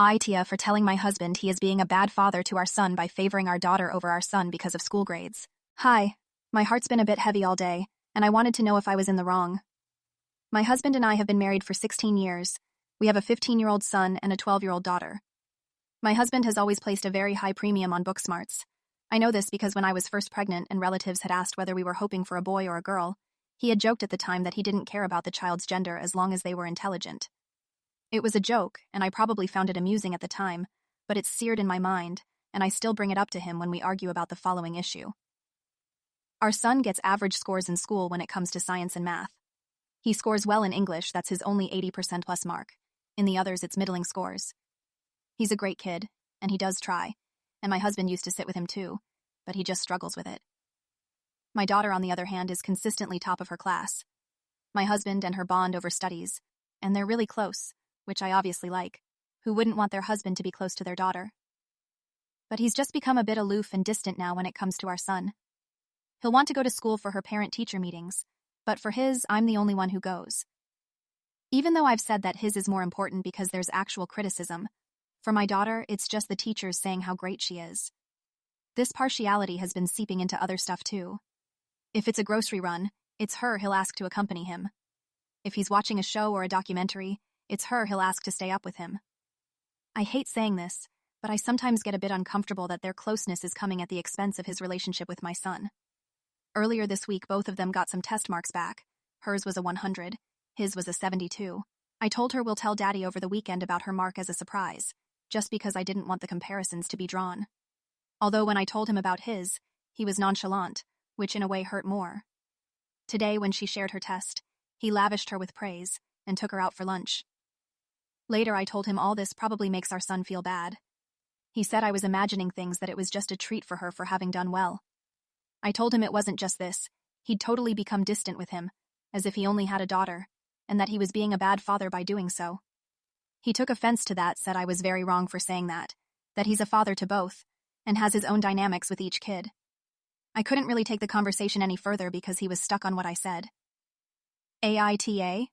Aita for telling my husband he is being a bad father to our son by favoring our daughter over our son because of school grades. Hi, my heart's been a bit heavy all day, and I wanted to know if I was in the wrong. My husband and I have been married for 16 years. We have a 15-year-old son and a 12-year-old daughter. My husband has always placed a very high premium on book smarts. I know this because when I was first pregnant and relatives had asked whether we were hoping for a boy or a girl, he had joked at the time that he didn't care about the child's gender as long as they were intelligent. It was a joke, and I probably found it amusing at the time, but it's seared in my mind, and I still bring it up to him when we argue about the following issue. Our son gets average scores in school when it comes to science and math. He scores well in English, that's his only 80% plus mark. In the others, it's middling scores. He's a great kid, and he does try, and my husband used to sit with him too, but he just struggles with it. My daughter, on the other hand, is consistently top of her class. My husband and her bond over studies, and they're really close, which I obviously like. Who wouldn't want their husband to be close to their daughter? But he's just become a bit aloof and distant now when it comes to our son. He'll want to go to school for her parent-teacher meetings, but for his, I'm the only one who goes. Even though I've said that his is more important because there's actual criticism, for my daughter, it's just the teachers saying how great she is. This partiality has been seeping into other stuff too. If it's a grocery run, it's her he'll ask to accompany him. If he's watching a show or a documentary, it's her he'll ask to stay up with him. I hate saying this, but I sometimes get a bit uncomfortable that their closeness is coming at the expense of his relationship with my son. Earlier this week, both of them got some test marks back. Hers was a 100, his was a 72. I told her we'll tell Daddy over the weekend about her mark as a surprise, just because I didn't want the comparisons to be drawn. Although when I told him about his, he was nonchalant, which in a way hurt more. Today, when she shared her test, he lavished her with praise and took her out for lunch. Later, I told him all this probably makes our son feel bad. He said I was imagining things, that it was just a treat for her for having done well. I told him it wasn't just this. He'd totally become distant with him, as if he only had a daughter, and that he was being a bad father by doing so. He took offense to that, said I was very wrong for saying that he's a father to both, and has his own dynamics with each kid. I couldn't really take the conversation any further because he was stuck on what I said. Aita?